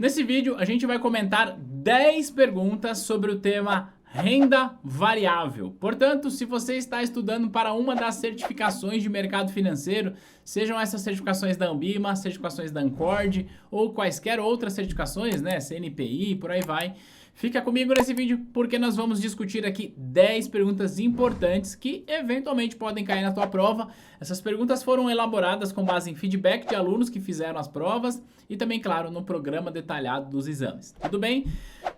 Nesse vídeo, a gente vai comentar 10 perguntas sobre o tema renda variável. Portanto, se você está estudando para uma das certificações de mercado financeiro, sejam essas certificações da Ambima, certificações da Ancord ou quaisquer outras certificações, né, CNPI, por aí vai, fica comigo nesse vídeo porque nós vamos discutir aqui 10 perguntas importantes que eventualmente podem cair na tua prova. Essas perguntas foram elaboradas com base em feedback de alunos que fizeram as provas e também, claro, no programa detalhado dos exames. Tudo bem?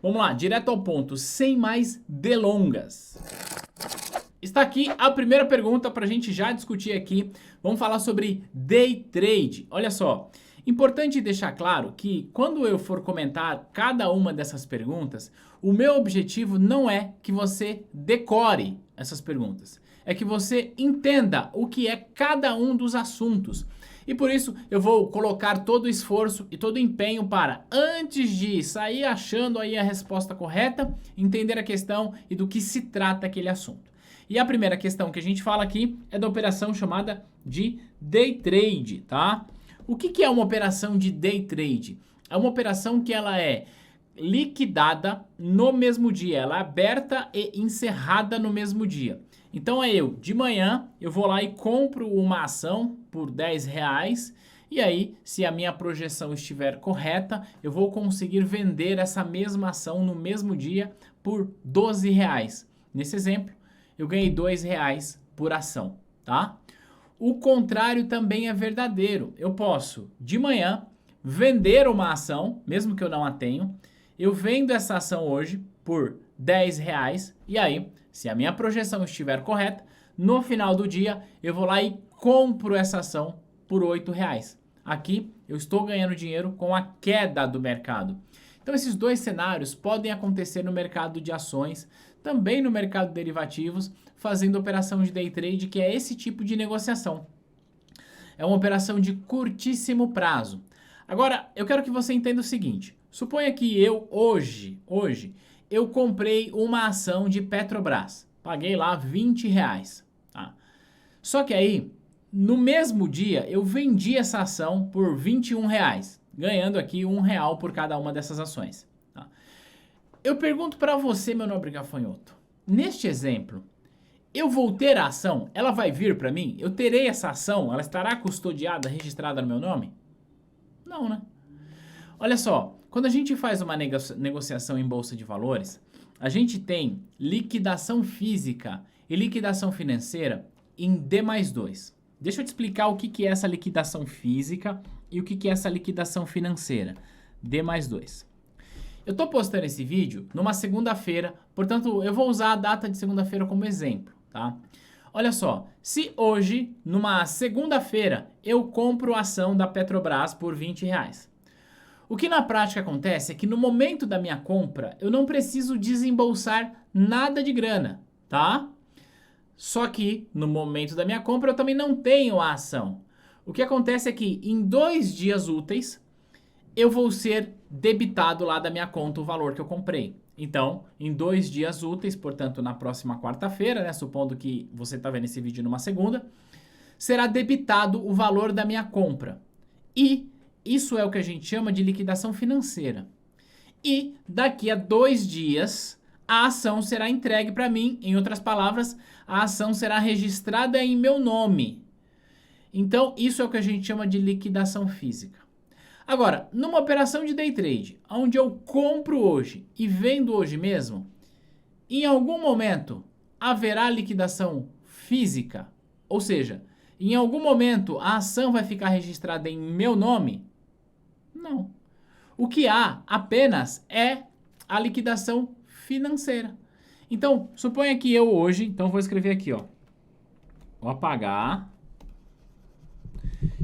Vamos lá, direto ao ponto, sem mais delongas. Está aqui a primeira pergunta para a gente já discutir aqui. Vamos falar sobre day trade. Olha só, importante deixar claro que quando eu for comentar cada uma dessas perguntas, o meu objetivo não é que você decore essas perguntas. É que você entenda o que é cada um dos assuntos. E por isso eu vou colocar todo o esforço e todo o empenho para, antes de sair achando aí a resposta correta, entender a questão e do que se trata aquele assunto. E a primeira questão que a gente fala aqui é da operação chamada de day trade, tá? O que é uma operação de day trade? É uma operação que ela é liquidada no mesmo dia, ela é aberta e encerrada no mesmo dia. Então de manhã, eu vou lá e compro uma ação por R$10 e aí, se a minha projeção estiver correta, eu vou conseguir vender essa mesma ação no mesmo dia por R$12. Nesse exemplo, eu ganhei R$2 por ação, tá? O contrário também é verdadeiro. Eu posso, de manhã, vender uma ação, mesmo que eu não a tenha. Eu vendo essa ação hoje por R$10 e aí, se a minha projeção estiver correta, no final do dia eu vou lá e compro essa ação por R$8. Aqui eu estou ganhando dinheiro com a queda do mercado. Então esses dois cenários podem acontecer no mercado de ações, também no mercado de derivativos, fazendo operação de day trade, que é esse tipo de negociação. É uma operação de curtíssimo prazo. Agora, eu quero que você entenda o seguinte. Suponha que eu hoje, eu comprei uma ação de Petrobras. Paguei lá R$20. Tá? Só que aí, no mesmo dia, eu vendi essa ação por R$21, ganhando aqui R$1 por cada uma dessas ações. Tá? Eu pergunto para você, meu nobre gafanhoto, neste exemplo, eu vou ter a ação? Ela vai vir para mim? Eu terei essa ação? Ela estará custodiada, registrada no meu nome? Não, né? Olha só, quando a gente faz uma negociação em bolsa de valores, a gente tem liquidação física e liquidação financeira em D+2. Deixa eu te explicar o que é essa liquidação física e o que é essa liquidação financeira. D+2. Eu estou postando esse vídeo numa segunda-feira, portanto eu vou usar a data de segunda-feira como exemplo, tá? Olha só, se hoje, numa segunda-feira, eu compro a ação da Petrobras por R$20, o que na prática acontece é que no momento da minha compra, eu não preciso desembolsar nada de grana, tá? Só que no momento da minha compra eu também não tenho a ação. O que acontece é que em 2 dias úteis, eu vou ser debitado lá da minha conta o valor que eu comprei. Então, em 2 dias úteis, portanto na próxima quarta-feira, né, supondo que você está vendo esse vídeo numa segunda, será debitado o valor da minha compra. E isso é o que a gente chama de liquidação financeira. E daqui a 2 dias, a ação será entregue para mim. Em outras palavras, a ação será registrada em meu nome. Então, isso é o que a gente chama de liquidação física. Agora, numa operação de day trade, onde eu compro hoje e vendo hoje mesmo, em algum momento haverá liquidação física? Ou seja, em algum momento a ação vai ficar registrada em meu nome? Não. O que há apenas é a liquidação financeira. Então, suponha que eu hoje, então vou escrever aqui, ó. Vou apagar.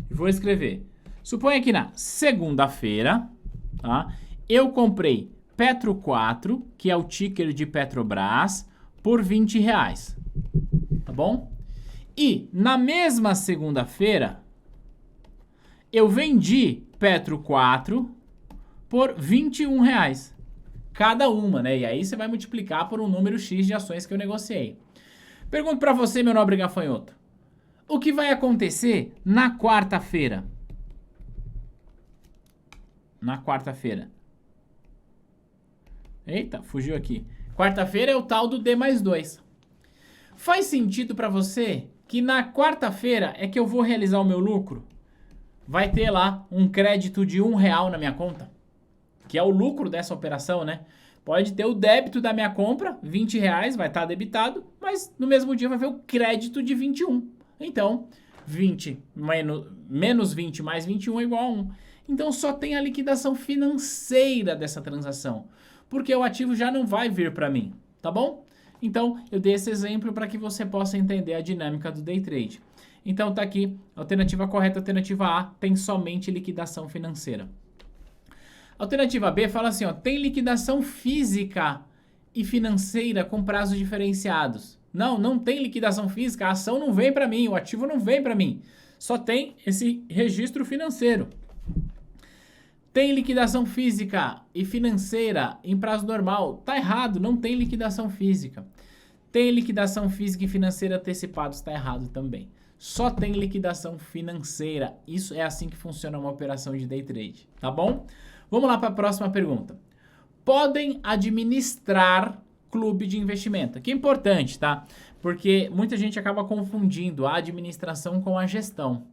E vou escrever. Suponha que na segunda-feira, tá? Eu comprei Petro 4, que é o ticker de Petrobras, por R$20. Tá bom? E na mesma segunda-feira, eu vendi Petro 4 por R$21. Cada uma, né? E aí você vai multiplicar por um número X de ações que eu negociei. Pergunto pra você, meu nobre gafanhoto. O que vai acontecer na quarta-feira? Na quarta-feira. Eita, fugiu aqui. Quarta-feira é o tal do D mais 2. Faz sentido para você que na quarta-feira é que eu vou realizar o meu lucro? Vai ter lá um crédito de R$1 na minha conta, que é o lucro dessa operação, né? Pode ter o débito da minha compra, R$20, vai estar debitado, mas no mesmo dia vai ver o crédito de 21. Então, 20 menos 20 mais 21 é igual a 1. Então, só tem a liquidação financeira dessa transação, porque o ativo já não vai vir para mim, tá bom? Então, eu dei esse exemplo para que você possa entender a dinâmica do day trade. Então, tá aqui, alternativa correta, alternativa A, tem somente liquidação financeira. Alternativa B fala assim, ó, tem liquidação física e financeira com prazos diferenciados. Não tem liquidação física, a ação não vem para mim, o ativo não vem para mim. Só tem esse registro financeiro. Tem liquidação física e financeira em prazo normal. Tá errado, não tem liquidação física. Tem liquidação física e financeira antecipados, tá errado também. Só tem liquidação financeira. Isso é assim que funciona uma operação de day trade, tá bom? Vamos lá para a próxima pergunta. Podem administrar clube de investimento? Aqui é importante, tá? Porque muita gente acaba confundindo a administração com a gestão.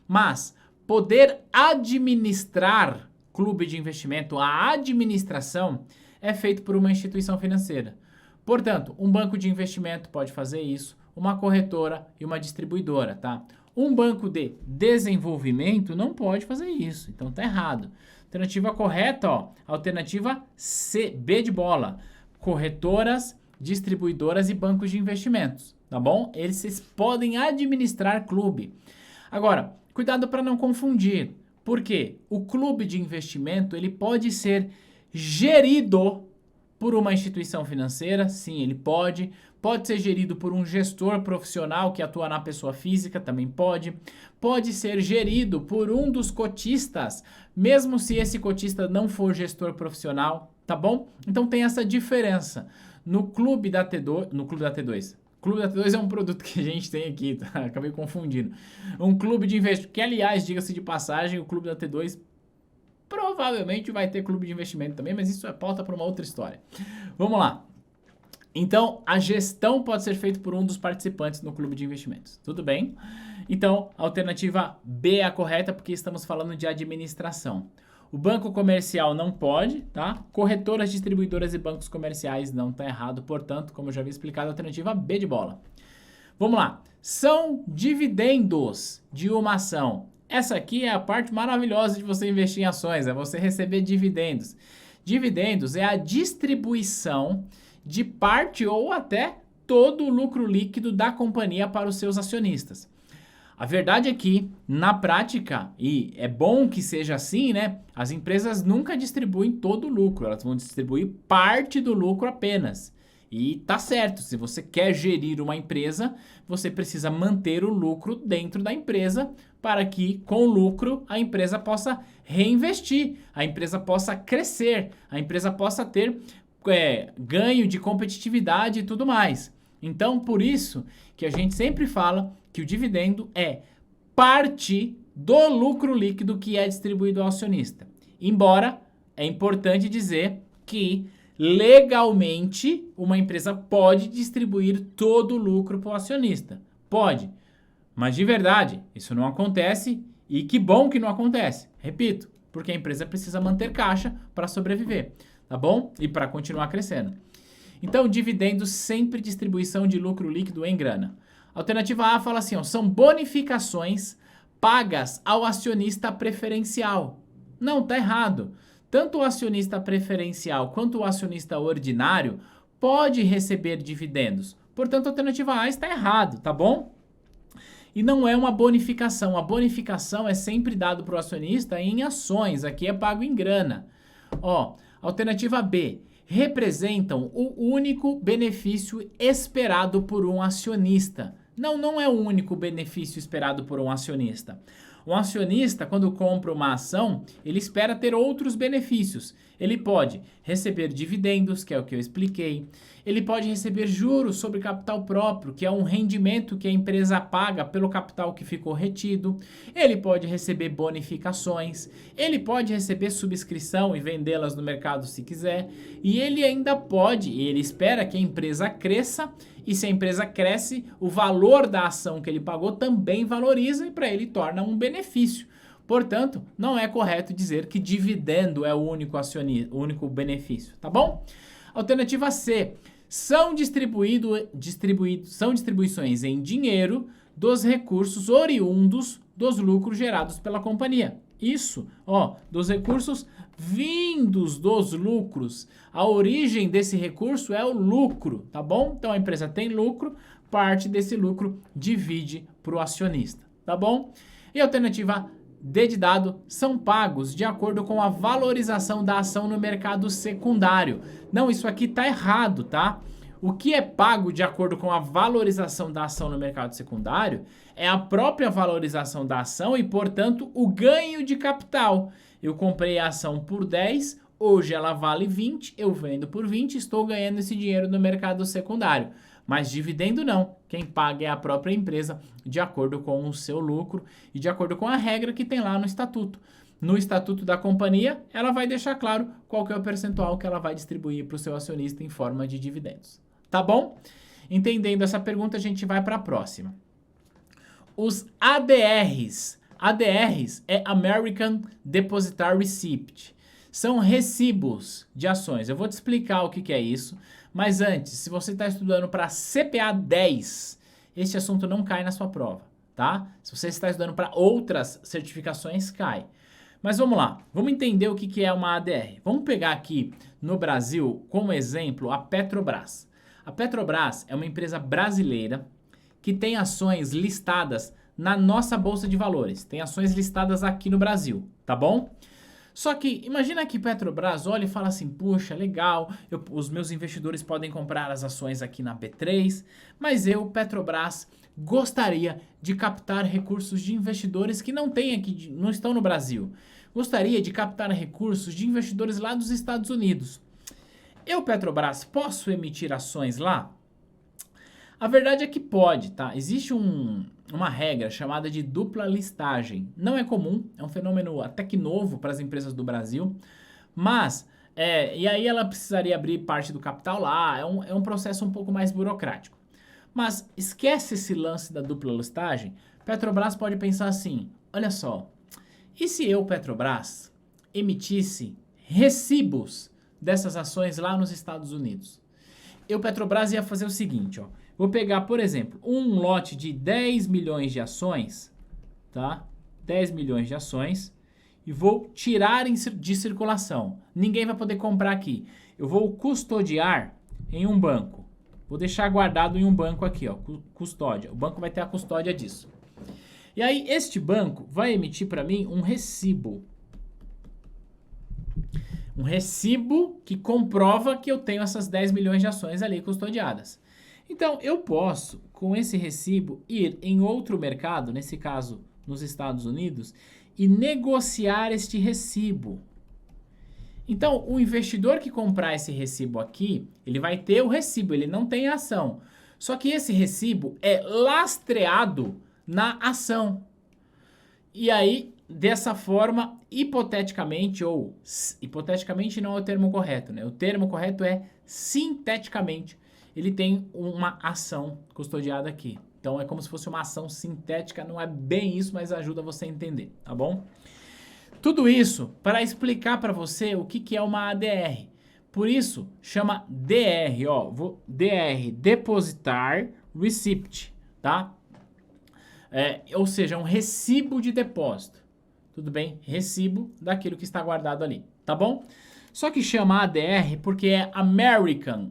Mas poder administrar clube de investimento, a administração é feito por uma instituição financeira. Portanto, um banco de investimento pode fazer isso, uma corretora e uma distribuidora, tá? Um banco de desenvolvimento não pode fazer isso, então tá errado. Alternativa correta, ó, alternativa C, B de bola. Corretoras, distribuidoras e bancos de investimentos, tá bom? Eles podem administrar clube. Agora, cuidado para não confundir, porque o clube de investimento ele pode ser gerido por uma instituição financeira, sim, ele pode ser gerido por um gestor profissional que atua na pessoa física, também pode ser gerido por um dos cotistas, mesmo se esse cotista não for gestor profissional, tá bom? Então tem essa diferença. No Clube da T2, Clube da T2 é um produto que a gente tem aqui, tá? Acabei confundindo. Um clube de investimento, que aliás, diga-se de passagem, o Clube da T2 provavelmente vai ter clube de investimento também, mas isso é pauta para uma outra história. Vamos lá. Então, a gestão pode ser feita por um dos participantes no clube de investimentos. Tudo bem? Então, a alternativa B é a correta porque estamos falando de administração. O banco comercial não pode, tá? Corretoras, distribuidoras e bancos comerciais não tá errado. Portanto, como eu já havia explicado, a alternativa B de bola. Vamos lá. São dividendos de uma ação. Essa aqui é a parte maravilhosa de você investir em ações, é você receber dividendos. Dividendos é a distribuição de parte ou até todo o lucro líquido da companhia para os seus acionistas. A verdade é que, na prática, e é bom que seja assim, né? As empresas nunca distribuem todo o lucro, elas vão distribuir parte do lucro apenas. E tá certo, se você quer gerir uma empresa, você precisa manter o lucro dentro da empresa para que, com o lucro, a empresa possa reinvestir, a empresa possa crescer, a empresa possa ter ganho de competitividade e tudo mais. Então, por isso que a gente sempre fala que o dividendo é parte do lucro líquido que é distribuído ao acionista. Embora é importante dizer que legalmente uma empresa pode distribuir todo o lucro para o acionista. Pode. Mas de verdade, isso não acontece e que bom que não acontece. Repito, porque a empresa precisa manter caixa para sobreviver, tá bom? E para continuar crescendo. Então, dividendos sempre distribuição de lucro líquido em grana. Alternativa A fala assim, ó, são bonificações pagas ao acionista preferencial. Não, tá errado. Tanto o acionista preferencial quanto o acionista ordinário pode receber dividendos. Portanto, a alternativa A está errado, tá bom? E não é uma bonificação. A bonificação é sempre dado para o acionista em ações. Aqui é pago em grana. Ó, alternativa B. Representam o único benefício esperado por um acionista. Não é o único benefício esperado por um acionista. Um acionista, quando compra uma ação, ele espera ter outros benefícios. Ele pode receber dividendos, que é o que eu expliquei. Ele pode receber juros sobre capital próprio, que é um rendimento que a empresa paga pelo capital que ficou retido. Ele pode receber bonificações. Ele pode receber subscrição e vendê-las no mercado se quiser. E ele ainda pode, e ele espera que a empresa cresça. E se a empresa cresce, o valor da ação que ele pagou também valoriza e para ele torna um benefício. Portanto, não é correto dizer que dividendo é o único benefício, tá bom? Alternativa C. São distribuições em dinheiro dos recursos oriundos dos lucros gerados pela companhia. Isso, dos recursos vindos dos lucros. A origem desse recurso é o lucro, tá bom? Então a empresa tem lucro, parte desse lucro divide para o acionista, tá bom? E a alternativa D de dado são pagos de acordo com a valorização da ação no mercado secundário. Não, isso aqui tá errado, tá? O que é pago de acordo com a valorização da ação no mercado secundário é a própria valorização da ação e, portanto, o ganho de capital. Eu comprei a ação por 10, hoje ela vale 20, eu vendo por 20, estou ganhando esse dinheiro no mercado secundário. Mas dividendo não, quem paga é a própria empresa de acordo com o seu lucro e de acordo com a regra que tem lá no estatuto. No estatuto da companhia, ela vai deixar claro qual que é o percentual que ela vai distribuir para o seu acionista em forma de dividendos. Tá bom? Entendendo essa pergunta, a gente vai para a próxima. Os ADRs. ADRs é American Depositary Receipt. São recibos de ações. Eu vou te explicar o que é isso. Mas antes, se você está estudando para CPA 10, este assunto não cai na sua prova, tá? Se você está estudando para outras certificações, cai. Mas vamos lá, vamos entender o que é uma ADR. Vamos pegar aqui no Brasil, como exemplo, a Petrobras. A Petrobras é uma empresa brasileira que tem ações listadas na nossa Bolsa de Valores. Tem ações listadas aqui no Brasil, tá bom? Só que imagina que Petrobras olha e fala assim, puxa, legal, os meus investidores podem comprar as ações aqui na B3, mas eu, Petrobras, gostaria de captar recursos de investidores que não tem aqui, não estão no Brasil. Gostaria de captar recursos de investidores lá dos Estados Unidos. Eu, Petrobras, posso emitir ações lá? A verdade é que pode, tá? Existe uma regra chamada de dupla listagem. Não é comum, é um fenômeno até que novo para as empresas do Brasil, mas, e aí ela precisaria abrir parte do capital lá, é um processo um pouco mais burocrático. Mas esquece esse lance da dupla listagem, Petrobras pode pensar assim, olha só, e se eu, Petrobras, emitisse recibos dessas ações lá nos Estados Unidos? Eu, Petrobras, ia fazer o seguinte, ó. Vou pegar, por exemplo, um lote de 10 milhões de ações, tá? 10 milhões de ações e vou tirar de circulação. Ninguém vai poder comprar aqui. Eu vou custodiar em um banco. Vou deixar guardado em um banco aqui, ó, custódia. O banco vai ter a custódia disso. E aí, este banco vai emitir para mim um recibo. Um recibo que comprova que eu tenho essas 10 milhões de ações ali custodiadas. Então, eu posso, com esse recibo, ir em outro mercado, nesse caso nos Estados Unidos, e negociar este recibo. Então, o investidor que comprar esse recibo aqui, ele vai ter o recibo, ele não tem a ação. Só que esse recibo é lastreado na ação. E aí, dessa forma, hipoteticamente, ou hipoteticamente não é o termo correto, né? O termo correto é sinteticamente. Ele tem uma ação custodiada aqui. Então é como se fosse uma ação sintética, não é bem isso, mas ajuda você a entender, tá bom? Tudo isso para explicar para você o que é uma ADR. Por isso, chama DR, ó, DR, Depositar Receipt, tá? Ou seja, um recibo de depósito. Tudo bem? Recibo daquilo que está guardado ali, tá bom? Só que chama ADR porque é American,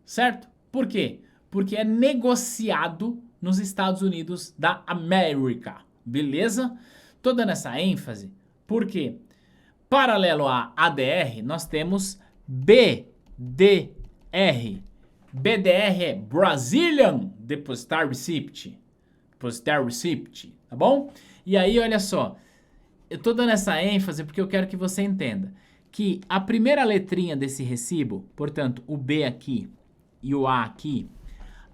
certo? Por quê? Porque é negociado nos Estados Unidos da América, beleza? Tô dando essa ênfase porque, paralelo a ADR, nós temos BDR. BDR é Brazilian Depositary Receipt, tá bom? E aí, olha só, eu tô dando essa ênfase porque eu quero que você entenda que a primeira letrinha desse recibo, portanto, o B aqui e o A aqui,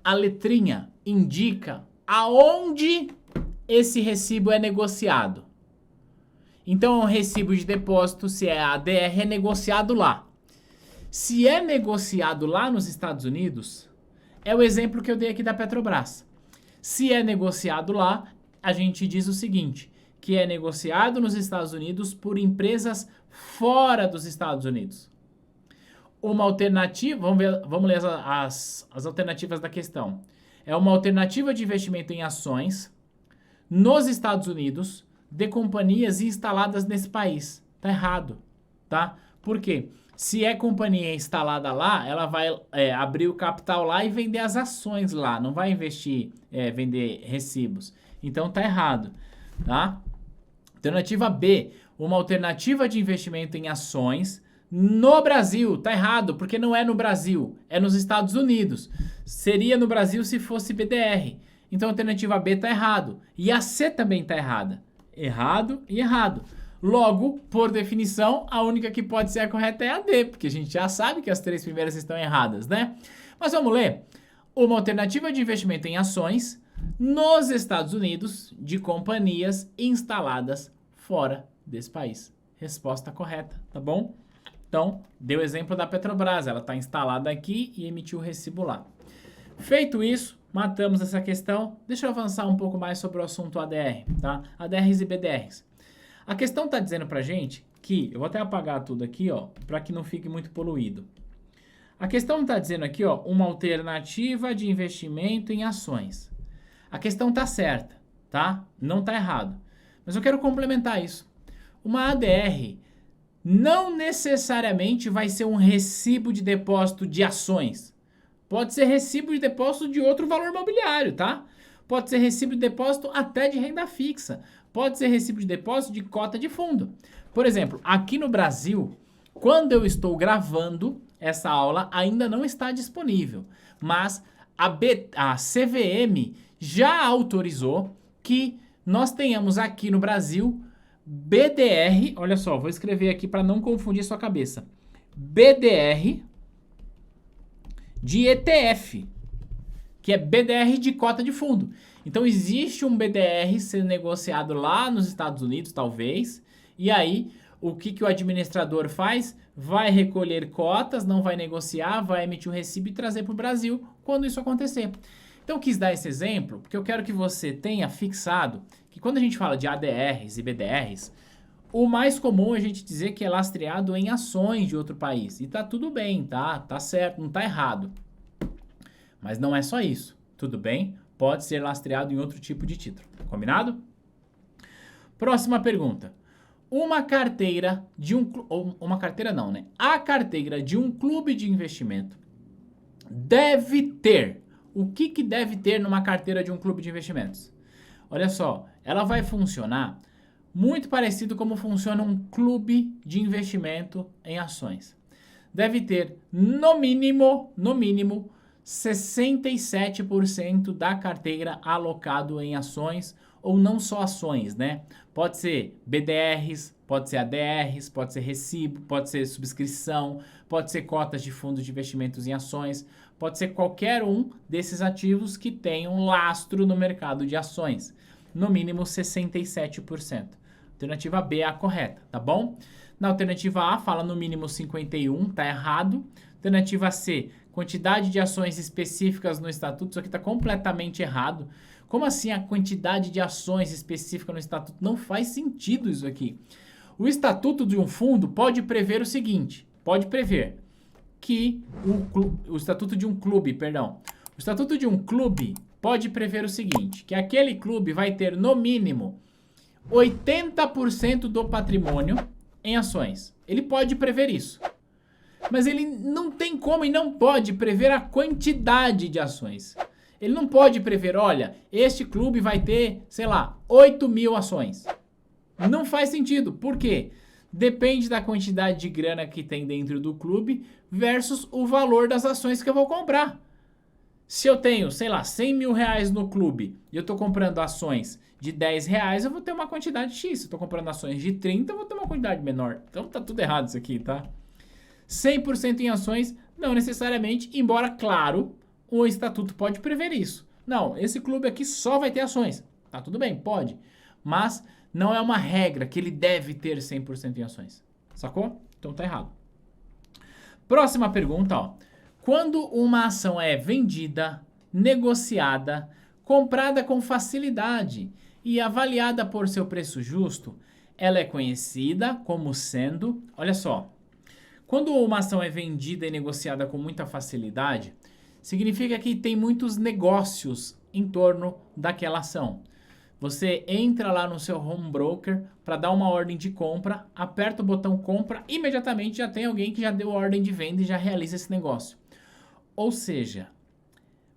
a letrinha indica aonde esse recibo é negociado. Então, é um recibo de depósito, se é ADR, é negociado lá. Se é negociado lá nos Estados Unidos, é o exemplo que eu dei aqui da Petrobras. Se é negociado lá, a gente diz o seguinte, que é negociado nos Estados Unidos por empresas fora dos Estados Unidos. Uma alternativa, vamos ler as alternativas da questão. É uma alternativa de investimento em ações nos Estados Unidos de companhias instaladas nesse país. Tá errado, tá? Por quê? Se é companhia instalada lá, ela vai abrir o capital lá e vender as ações lá, não vai investir, vender recibos. Então tá errado, tá? Alternativa B, uma alternativa de investimento em ações no Brasil. Tá errado, porque não é no Brasil, é nos Estados Unidos. Seria no Brasil se fosse BDR. Então a alternativa B tá errado. E a C também tá errada. Errado e errado. Logo, por definição, a única que pode ser a correta é a D, porque a gente já sabe que as três primeiras estão erradas, né? Mas vamos ler. Uma alternativa de investimento em ações nos Estados Unidos de companhias instaladas fora desse país. Resposta correta, tá bom? Então, deu o exemplo da Petrobras, ela está instalada aqui e emitiu o recibo lá. Feito isso, matamos essa questão. Deixa eu avançar um pouco mais sobre o assunto ADR, tá? ADRs e BDRs. A questão está dizendo pra gente que, eu vou até apagar tudo aqui, ó, para que não fique muito poluído. A questão está dizendo aqui, ó, uma alternativa de investimento em ações. A questão tá certa, tá? Não tá errado. Mas eu quero complementar isso. Uma ADR não necessariamente vai ser um recibo de depósito de ações. Pode ser recibo de depósito de outro valor imobiliário, tá? Pode ser recibo de depósito até de renda fixa. Pode ser recibo de depósito de cota de fundo. Por exemplo, aqui no Brasil, quando eu estou gravando, essa aula ainda não está disponível. Mas a CVM já autorizou que nós tenhamos aqui no Brasil BDR, olha só, vou escrever aqui para não confundir sua cabeça. BDR de ETF, que é BDR de cota de fundo. Então existe um BDR sendo negociado lá nos Estados Unidos, talvez, e aí o que o administrador faz? Vai recolher cotas, não vai negociar, vai emitir o recibo e trazer para o Brasil quando isso acontecer. Então eu quis dar esse exemplo porque eu quero que você tenha fixado que quando a gente fala de ADRs e BDRs, o mais comum é a gente dizer que é lastreado em ações de outro país. E tá tudo bem, tá? Tá certo, não tá errado. Mas não é só isso, tudo bem? Pode ser lastreado em outro tipo de título, combinado? Próxima pergunta. Uma carteira de uma carteira não, né? A carteira de um clube de investimento deve ter. O que deve ter numa carteira de um clube de investimentos? Olha só, ela vai funcionar muito parecido como funciona um clube de investimento em ações. Deve ter, no mínimo, 67% da carteira alocado em ações, ou não só ações, né? Pode ser BDRs, pode ser ADRs, pode ser recibo, pode ser subscrição, pode ser cotas de fundos de investimentos em ações, pode ser qualquer um desses ativos que tenham lastro no mercado de ações. No mínimo 67%. Alternativa B é a correta, tá bom? Na alternativa A fala no mínimo 51, tá errado. Alternativa C, quantidade de ações específicas no estatuto, isso aqui tá completamente errado. Como assim a quantidade de ações específica no estatuto? Não faz sentido isso aqui. O estatuto de um fundo pode prever o seguinte, pode prever que o estatuto de um clube, perdão. O estatuto de um clube pode prever o seguinte, que aquele clube vai ter no mínimo 80% do patrimônio em ações. Ele pode prever isso. Mas ele não tem como e não pode prever a quantidade de ações. Ele não pode prever, olha, este clube vai ter, sei lá, 8.000 ações. Não faz sentido. Por quê? Depende da quantidade de grana que tem dentro do clube versus o valor das ações que eu vou comprar. Se eu tenho, sei lá, 100 mil reais no clube e eu tô comprando ações de 10 reais, eu vou ter uma quantidade X. Se eu tô comprando ações de 30, eu vou ter uma quantidade menor. Então tá tudo errado isso aqui, tá? 100% em ações, não necessariamente, embora, claro, o estatuto pode prever isso. Não, esse clube aqui só vai ter ações. Tá tudo bem, pode. Mas não é uma regra que ele deve ter 100% em ações. Sacou? Então tá errado. Próxima pergunta, ó. Quando uma ação é vendida, negociada, comprada com facilidade e avaliada por seu preço justo, ela é conhecida como sendo... Olha só. Quando uma ação é vendida e negociada com muita facilidade, significa que tem muitos negócios em torno daquela ação. Você entra lá no seu home broker para dar uma ordem de compra, aperta o botão compra, imediatamente já tem alguém que já deu a ordem de venda e já realiza esse negócio. Ou seja,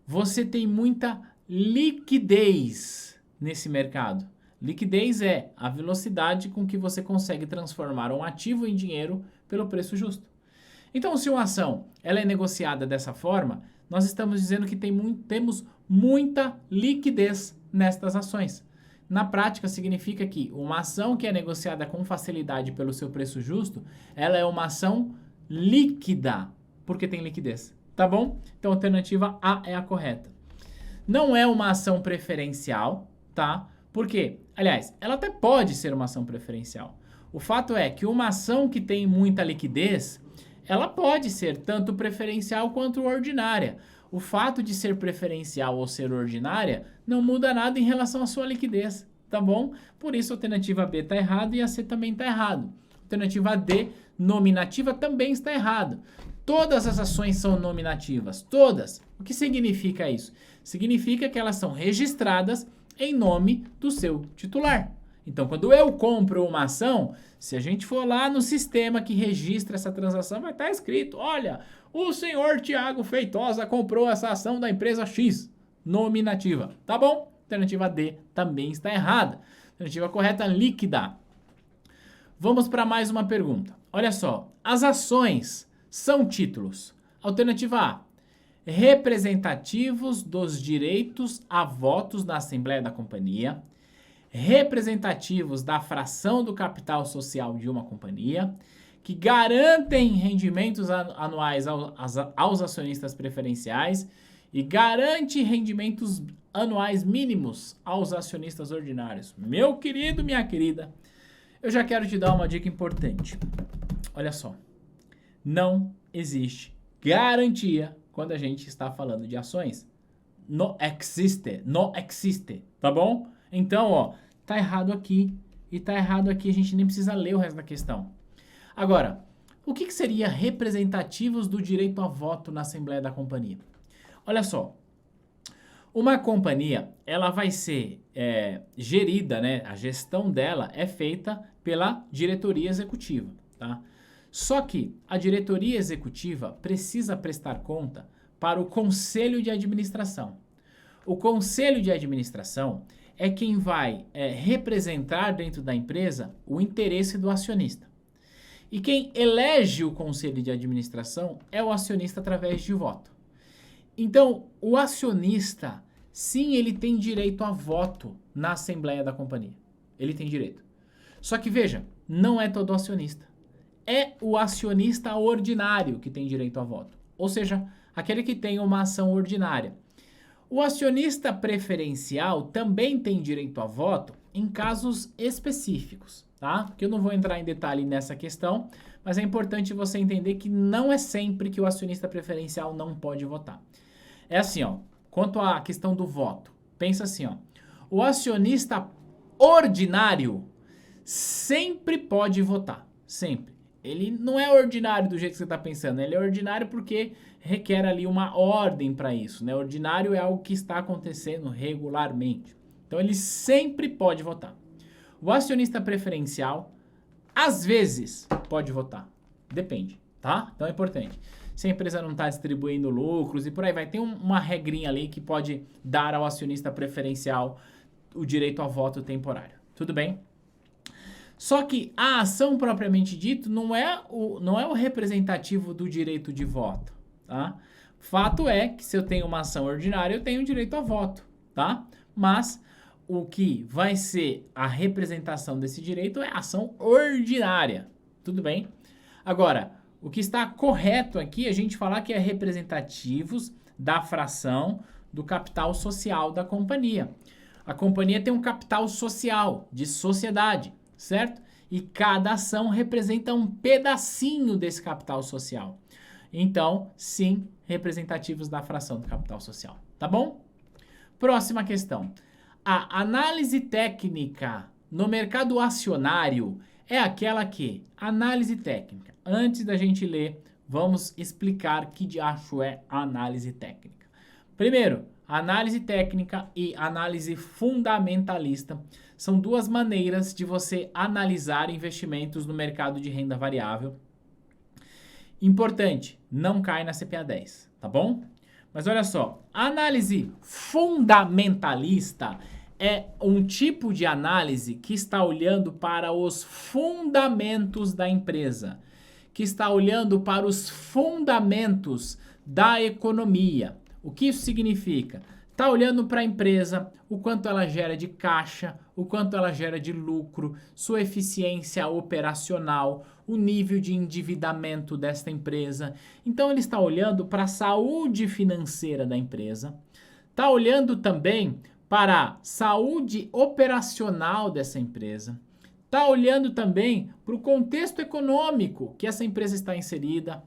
você tem muita liquidez nesse mercado. Liquidez é a velocidade com que você consegue transformar um ativo em dinheiro pelo preço justo. Então, se uma ação ela é negociada dessa forma, nós estamos dizendo que temos muita liquidez nestas ações. Na prática, significa que uma ação que é negociada com facilidade pelo seu preço justo, ela é uma ação líquida, porque tem liquidez. Tá bom? Então, a alternativa A é a correta. Não é uma ação preferencial, tá? Por quê? Aliás, ela até pode ser uma ação preferencial. O fato é que uma ação que tem muita liquidez, ela pode ser tanto preferencial quanto ordinária. O fato de ser preferencial ou ser ordinária não muda nada em relação à sua liquidez, tá bom? Por isso a alternativa B está errada e a C também está errado. Alternativa D, nominativa, também está errado. Todas as ações são nominativas, todas. O que significa isso? Significa que elas são registradas em nome do seu titular. Então, quando eu compro uma ação, se a gente for lá no sistema que registra essa transação, vai estar escrito, olha, o senhor Tiago Feitosa comprou essa ação da empresa X, nominativa. Tá bom? Alternativa D também está errada. Alternativa correta, líquida. Vamos para mais uma pergunta. Olha só, as ações são títulos. Alternativa A, representativos dos direitos a votos na Assembleia da Companhia, representativos da fração do capital social de uma companhia, que garantem rendimentos anuais aos acionistas preferenciais e garante rendimentos anuais mínimos aos acionistas ordinários. Meu querido, minha querida, eu já quero te dar uma dica importante. Olha só, não existe garantia quando a gente está falando de ações. Não existe, tá bom? Então, ó, tá errado aqui e tá errado aqui, a gente nem precisa ler o resto da questão. Agora, o que seria representativos do direito a voto na Assembleia da Companhia? Olha só, uma companhia, ela vai ser gerida, né? A gestão dela é feita pela diretoria executiva, tá? Só que a diretoria executiva precisa prestar conta para o conselho de administração. O conselho de administração é quem vai representar dentro da empresa o interesse do acionista. E quem elege o conselho de administração é o acionista através de voto. Então, o acionista, sim, ele tem direito a voto na Assembleia da Companhia. Ele tem direito. Só que, veja, não é todo acionista. É o acionista ordinário que tem direito a voto. Ou seja, aquele que tem uma ação ordinária. O acionista preferencial também tem direito a voto em casos específicos, tá? Porque eu não vou entrar em detalhe nessa questão, mas é importante você entender que não é sempre que o acionista preferencial não pode votar. É assim, ó, quanto à questão do voto, pensa assim, ó, o acionista ordinário sempre pode votar, sempre. Ele não é ordinário do jeito que você está pensando, ele é ordinário porque requer ali uma ordem para isso, né? Ordinário é algo que está acontecendo regularmente. Então ele sempre pode votar. O acionista preferencial, às vezes, pode votar. Depende, tá? Então é importante. Se a empresa não está distribuindo lucros e por aí vai, tem uma regrinha ali que pode dar ao acionista preferencial o direito a voto temporário. Tudo bem? Só que a ação propriamente dito não é o representativo do direito de voto, tá? Fato é que se eu tenho uma ação ordinária, eu tenho direito a voto, tá? Mas o que vai ser a representação desse direito é a ação ordinária, tudo bem? Agora, o que está correto aqui é a gente falar que é representativos da fração do capital social da companhia. A companhia tem um capital social, de sociedade, certo? E cada ação representa um pedacinho desse capital social. Então, sim, representativos da fração do capital social, tá bom? Próxima questão. A análise técnica no mercado acionário é aquela que... Análise técnica. Antes da gente ler, vamos explicar que diacho é a análise técnica. Primeiro, análise técnica e análise fundamentalista são duas maneiras de você analisar investimentos no mercado de renda variável. Importante, não cai na CPA 10, tá bom? Mas olha só, a análise fundamentalista é um tipo de análise que está olhando para os fundamentos da empresa, que está olhando para os fundamentos da economia. O que isso significa? Está olhando para a empresa, o quanto ela gera de caixa, o quanto ela gera de lucro, sua eficiência operacional, o nível de endividamento desta empresa. Então ele está olhando para a saúde financeira da empresa, está olhando também para a saúde operacional dessa empresa, está olhando também para o contexto econômico que essa empresa está inserida,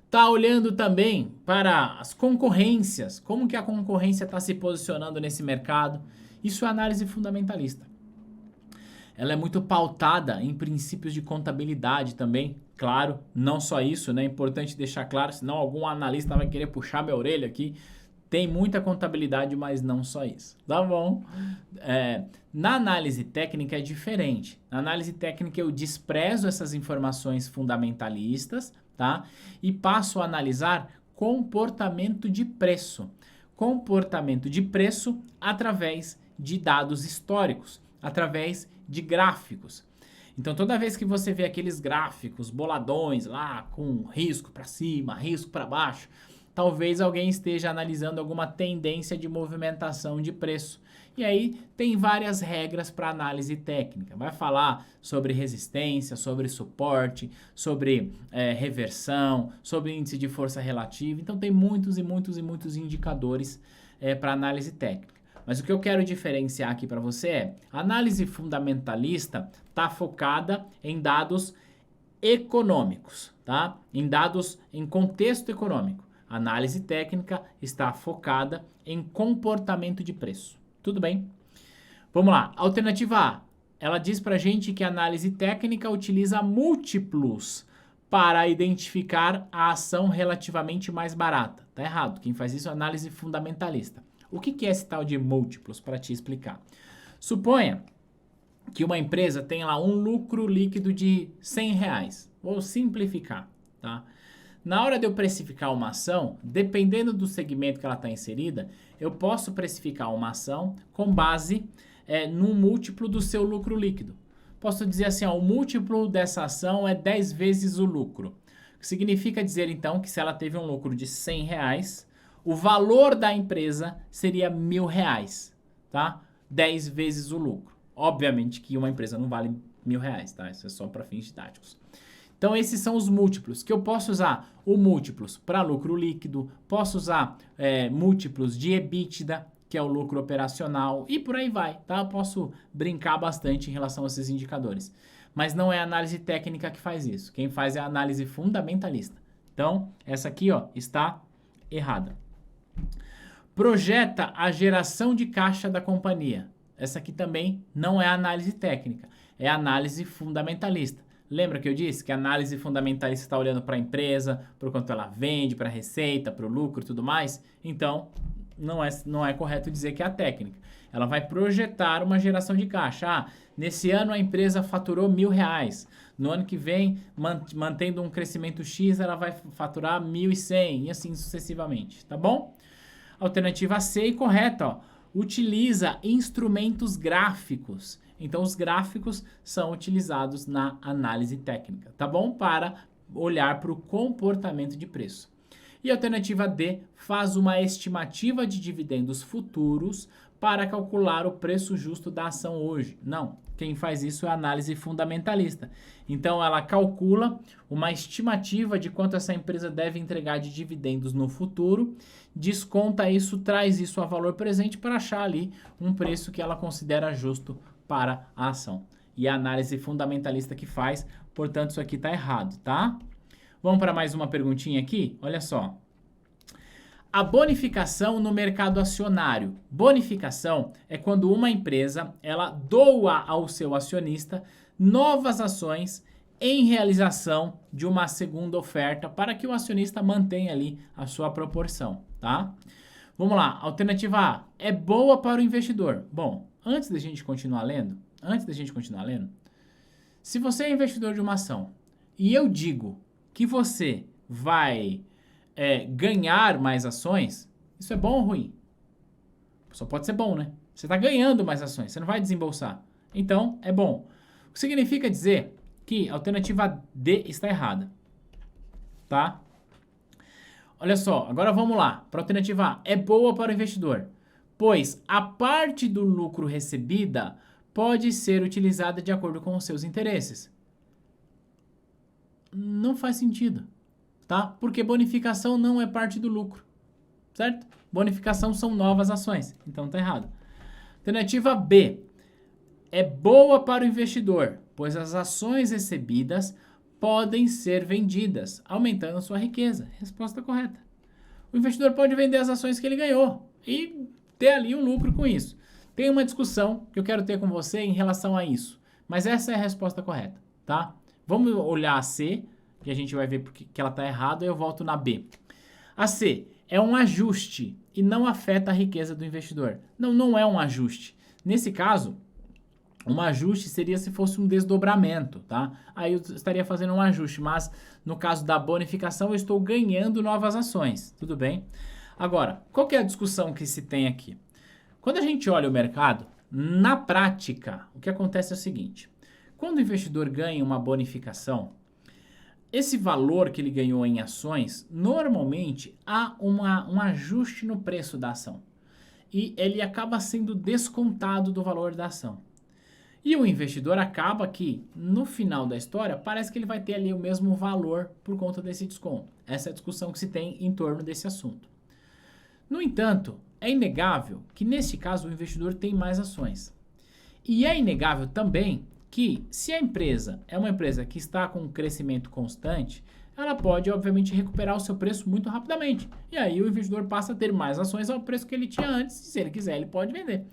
está olhando também para as concorrências, como que a concorrência está se posicionando nesse mercado. Isso é análise fundamentalista. Ela é muito pautada em princípios de contabilidade também, claro, não só isso, né? É importante deixar claro, senão algum analista vai querer puxar minha orelha aqui. Tem muita contabilidade, mas não só isso, tá bom? Na análise técnica é diferente. Na análise técnica eu desprezo essas informações fundamentalistas, tá? E passo a analisar comportamento de preço. Comportamento de preço através de dados históricos, através de gráficos. Então, toda vez que você vê aqueles gráficos boladões lá, com risco para cima, risco para baixo, talvez alguém esteja analisando alguma tendência de movimentação de preço. E aí tem várias regras para análise técnica. Vai falar sobre resistência, sobre suporte, sobre reversão, sobre índice de força relativa. Então tem muitos e muitos e muitos indicadores para análise técnica. Mas o que eu quero diferenciar aqui para você é, a análise fundamentalista está focada em dados econômicos, tá? Em dados em contexto econômico. A análise técnica está focada em comportamento de preço. Tudo bem? Vamos lá. Alternativa A. Ela diz pra gente que a análise técnica utiliza múltiplos para identificar a ação relativamente mais barata. Tá errado. Quem faz isso é a análise fundamentalista. O que é esse tal de múltiplos? Para te explicar. Suponha que uma empresa tem lá um lucro líquido de R$100. Vou simplificar, tá? Na hora de eu precificar uma ação, dependendo do segmento que ela está inserida, eu posso precificar uma ação com base num múltiplo do seu lucro líquido. Posso dizer assim, ó, o múltiplo dessa ação é 10 vezes o lucro. O que significa dizer, então, que se ela teve um lucro de R$100, o valor da empresa seria R$1.000, tá? 10 vezes o lucro. Obviamente que uma empresa não vale R$1.000, tá? Isso é só para fins didáticos. Então, esses são os múltiplos, que eu posso usar o múltiplos para lucro líquido, posso usar múltiplos de EBITDA, que é o lucro operacional, e por aí vai, tá? Eu posso brincar bastante em relação a esses indicadores. Mas não é a análise técnica que faz isso. Quem faz é a análise fundamentalista. Então, essa aqui, ó, está errada. Projeta a geração de caixa da companhia. Essa aqui também não é análise técnica, é análise fundamentalista. Lembra que eu disse que a análise fundamentalista está olhando para a empresa, para o quanto ela vende, para a receita, para o lucro e tudo mais? Então, não é correto dizer que é a técnica. Ela vai projetar uma geração de caixa. Ah, nesse ano a empresa faturou R$1.000. No ano que vem, mantendo um crescimento X, ela vai faturar 1.100 e assim sucessivamente, tá bom? Alternativa C, correta, ó. Utiliza instrumentos gráficos. Então, os gráficos são utilizados na análise técnica, tá bom? Para olhar para o comportamento de preço. E a alternativa D faz uma estimativa de dividendos futuros para calcular o preço justo da ação hoje. Não, quem faz isso é a análise fundamentalista. Então ela calcula uma estimativa de quanto essa empresa deve entregar de dividendos no futuro, desconta isso, traz isso a valor presente para achar ali um preço que ela considera justo para a ação. E a análise fundamentalista que faz, portanto isso aqui está errado, tá? Vamos para mais uma perguntinha aqui? Olha só. A bonificação no mercado acionário. Bonificação é quando uma empresa ela doa ao seu acionista novas ações em realização de uma segunda oferta para que o acionista mantenha ali a sua proporção, tá? Vamos lá, alternativa A é boa para o investidor. Bom, antes da gente continuar lendo, se você é investidor de uma ação e eu digo que você vai ganhar mais ações, isso é bom ou ruim? Só pode ser bom, né? Você está ganhando mais ações, você não vai desembolsar. Então, é bom. O que significa dizer que a alternativa D está errada. Tá? Olha só, agora vamos lá. Para a alternativa A, é boa para o investidor, pois a parte do lucro recebida pode ser utilizada de acordo com os seus interesses. Não faz sentido. Tá? Porque bonificação não é parte do lucro, certo? Bonificação são novas ações, então tá errado. Alternativa B, é boa para o investidor, pois as ações recebidas podem ser vendidas, aumentando sua riqueza. Resposta correta. O investidor pode vender as ações que ele ganhou e ter ali um lucro com isso. Tem uma discussão que eu quero ter com você em relação a isso, mas essa é a resposta correta, tá? Vamos olhar a C, que a gente vai ver porque que ela está errada, e eu volto na B. A C é um ajuste e não afeta a riqueza do investidor. Não, não é um ajuste. Nesse caso, um ajuste seria se fosse um desdobramento, tá? Aí eu estaria fazendo um ajuste, mas no caso da bonificação eu estou ganhando novas ações, tudo bem? Agora, qual que é a discussão que se tem aqui? Quando a gente olha o mercado, na prática, o que acontece é o seguinte. Quando o investidor ganha uma bonificação, esse valor que ele ganhou em ações, normalmente há um ajuste no preço da ação. E ele acaba sendo descontado do valor da ação. E o investidor acaba que, no final da história, parece que ele vai ter ali o mesmo valor por conta desse desconto. Essa é a discussão que se tem em torno desse assunto. No entanto, é inegável que, nesse caso, o investidor tem mais ações. E é inegável também que, se a empresa é uma empresa que está com um crescimento constante, ela pode, obviamente, recuperar o seu preço muito rapidamente. E aí o investidor passa a ter mais ações ao preço que ele tinha antes, e se ele quiser, ele pode vender.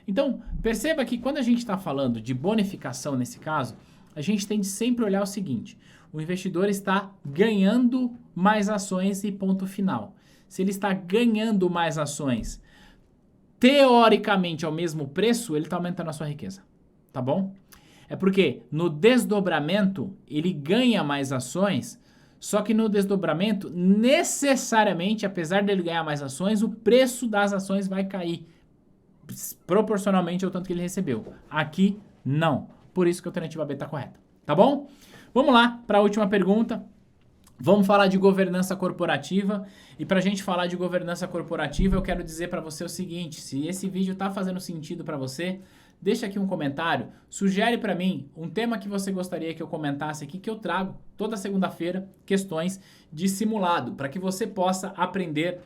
Então, perceba que quando a gente está falando de bonificação nesse caso, a gente tem de sempre olhar o seguinte: o investidor está ganhando mais ações e ponto final. Se ele está ganhando mais ações, teoricamente ao mesmo preço, ele está aumentando a sua riqueza, tá bom? É porque no desdobramento ele ganha mais ações, só que no desdobramento, necessariamente, apesar dele ganhar mais ações, o preço das ações vai cair proporcionalmente ao tanto que ele recebeu. Aqui, não. Por isso que a alternativa B está correta. Tá bom? Vamos lá para a última pergunta. Vamos falar de governança corporativa. E para a gente falar de governança corporativa, eu quero dizer para você o seguinte: se esse vídeo está fazendo sentido para você, deixa aqui um comentário, sugere para mim um tema que você gostaria que eu comentasse aqui, que eu trago toda segunda-feira questões de simulado, para que você possa aprender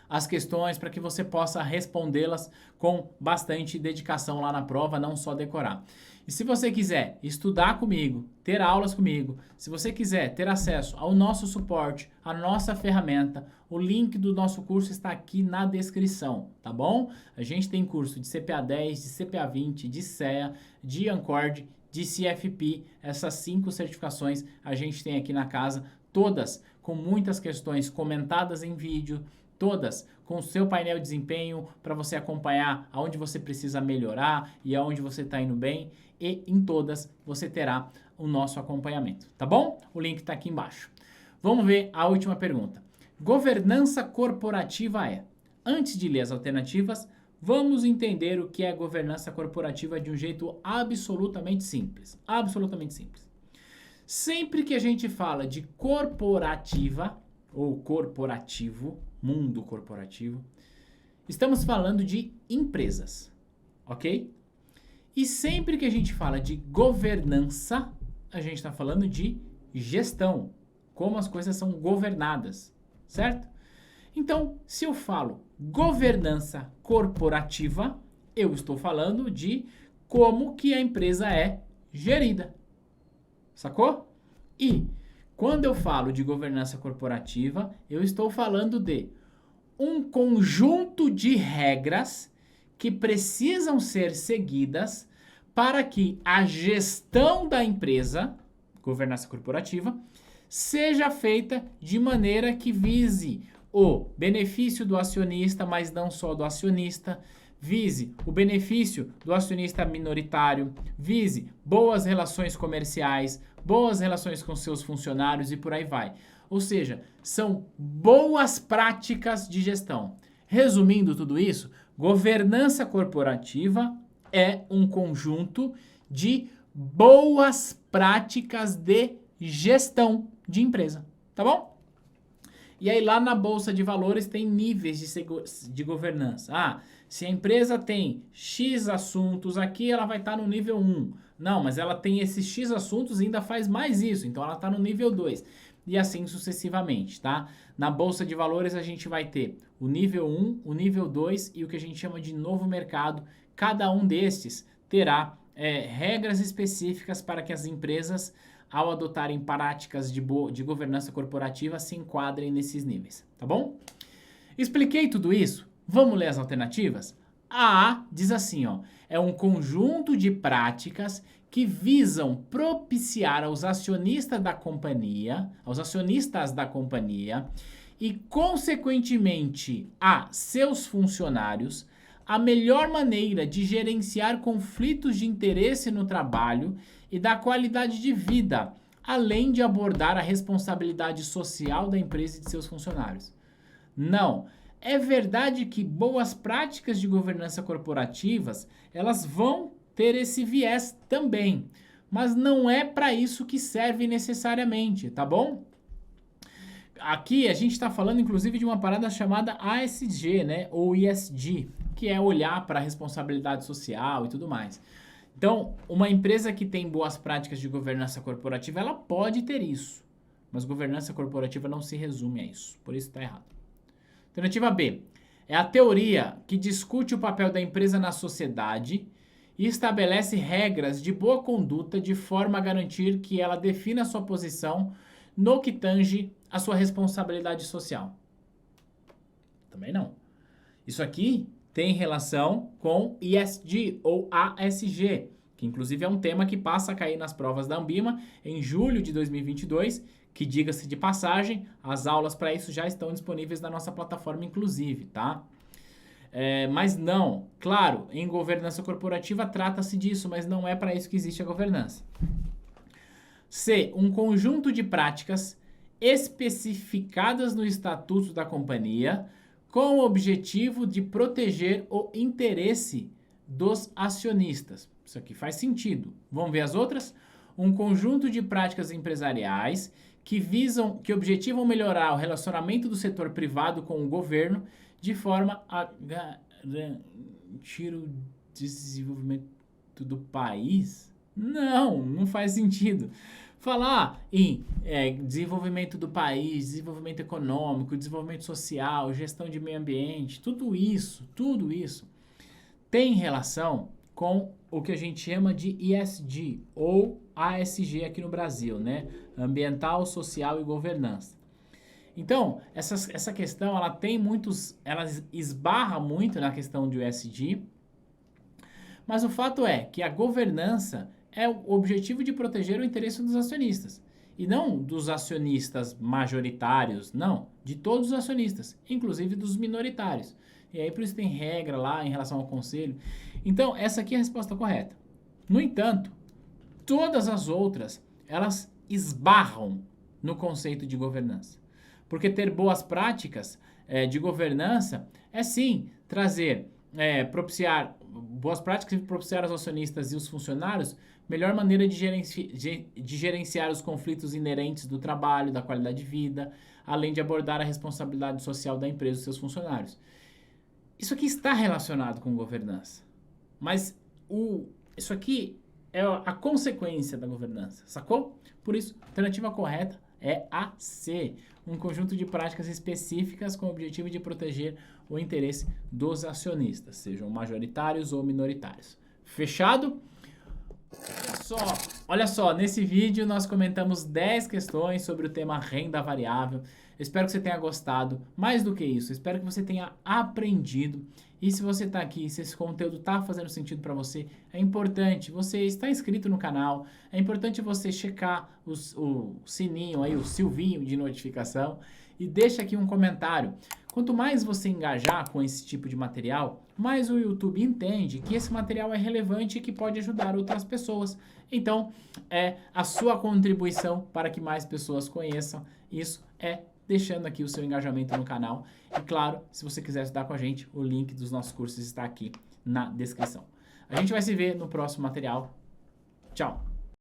as questões, para que você possa respondê-las com bastante dedicação lá na prova, não só decorar. E se você quiser estudar comigo, ter aulas comigo, se você quiser ter acesso ao nosso suporte, à nossa ferramenta, o link do nosso curso está aqui na descrição, tá bom? A gente tem curso de CPA 10, de CPA 20, de CEA, de Ancord, de CFP, essas 5 certificações a gente tem aqui na casa, todas com muitas questões comentadas em vídeo, todas com o seu painel de desempenho para você acompanhar aonde você precisa melhorar e aonde você está indo bem, e em todas você terá o nosso acompanhamento, tá bom? O link está aqui embaixo. Vamos ver a última pergunta. Governança corporativa é? Antes de ler as alternativas, vamos entender o que é governança corporativa de um jeito absolutamente simples. Absolutamente simples. Sempre que a gente fala de corporativa, ou corporativo, mundo corporativo, estamos falando de empresas, ok? E sempre que a gente fala de governança, a gente está falando de gestão, como as coisas são governadas, certo? Então, se eu falo governança corporativa, eu estou falando de como que a empresa é gerida, sacou? E quando eu falo de governança corporativa, eu estou falando de um conjunto de regras que precisam ser seguidas para que a gestão da empresa, governança corporativa, seja feita de maneira que vise o benefício do acionista, mas não só do acionista, vise o benefício do acionista minoritário, vise boas relações comerciais, boas relações com seus funcionários e por aí vai. Ou seja, são boas práticas de gestão. Resumindo tudo isso, governança corporativa é um conjunto de boas práticas de gestão de empresa, tá bom? E aí lá na Bolsa de Valores tem níveis de governança. Ah, se a empresa tem X assuntos aqui, ela vai estar no nível 1. Não, mas ela tem esses X assuntos e ainda faz mais isso, então ela está no nível 2. E assim sucessivamente, tá? Na Bolsa de Valores a gente vai ter o nível 1, o nível 2 e o que a gente chama de novo mercado. Cada um destes terá regras específicas para que as empresas, ao adotarem práticas de governança corporativa, se enquadrem nesses níveis, tá bom? Expliquei tudo isso? Vamos ler as alternativas? A A diz assim, ó, é um conjunto de práticas que visam propiciar aos acionistas da companhia e, consequentemente, a seus funcionários, a melhor maneira de gerenciar conflitos de interesse no trabalho e da qualidade de vida, além de abordar a responsabilidade social da empresa e de seus funcionários. Não, é verdade que boas práticas de governança corporativas, elas vão ter esse viés também, mas não é para isso que serve necessariamente, tá bom? Aqui a gente está falando inclusive de uma parada chamada ASG, né, ou ESG, que é olhar para a responsabilidade social e tudo mais. Então, uma empresa que tem boas práticas de governança corporativa, ela pode ter isso. Mas governança corporativa não se resume a isso. Por isso está errado. Alternativa B. É a teoria que discute o papel da empresa na sociedade e estabelece regras de boa conduta de forma a garantir que ela defina a sua posição no que tange a sua responsabilidade social. Também não. Isso aqui tem relação com ESG ou ASG, que inclusive é um tema que passa a cair nas provas da Anbima em julho de 2022, que, diga-se de passagem, as aulas para isso já estão disponíveis na nossa plataforma inclusive, tá? Mas não, claro, em governança corporativa trata-se disso, mas não é para isso que existe a governança. C. Um conjunto de práticas especificadas no estatuto da companhia com o objetivo de proteger o interesse dos acionistas. Isso aqui faz sentido. Vamos ver as outras? Um conjunto de práticas empresariais que objetivam melhorar o relacionamento do setor privado com o governo de forma a garantir o desenvolvimento do país? Não faz sentido. Falar em desenvolvimento do país, desenvolvimento econômico, desenvolvimento social, gestão de meio ambiente, tudo isso tem relação com o que a gente chama de ESG ou ASG aqui no Brasil, né? Ambiental, social e governança. Então, essa questão, ela esbarra muito na questão do ESG, mas o fato é que a governança é o objetivo de proteger o interesse dos acionistas. E não dos acionistas majoritários, não. De todos os acionistas, inclusive dos minoritários. E aí por isso tem regra lá em relação ao conselho. Então, essa aqui é a resposta correta. No entanto, todas as outras, elas esbarram no conceito de governança. Porque ter boas práticas de governança é sim propiciar boas práticas e propiciar aos acionistas e os funcionários melhor maneira de gerenciar os conflitos inerentes do trabalho, da qualidade de vida, além de abordar a responsabilidade social da empresa e seus funcionários. Isso aqui está relacionado com governança, mas isso aqui é a consequência da governança, sacou? Por isso, a alternativa correta é a C, um conjunto de práticas específicas com o objetivo de proteger o interesse dos acionistas, sejam majoritários ou minoritários. Fechado? Olha só, nesse vídeo nós comentamos 10 questões sobre o tema renda variável. Espero que você tenha gostado. Mais do que isso, espero que você tenha aprendido. E se você está aqui, se esse conteúdo está fazendo sentido para você, é importante você estar inscrito no canal, é importante você checar o sininho aí, o silvinho de notificação e deixa aqui um comentário. Quanto mais você engajar com esse tipo de material, mais o YouTube entende que esse material é relevante e que pode ajudar outras pessoas. Então, é a sua contribuição para que mais pessoas conheçam. Isso é deixando aqui o seu engajamento no canal. E claro, se você quiser estudar com a gente, o link dos nossos cursos está aqui na descrição. A gente vai se ver no próximo material. Tchau!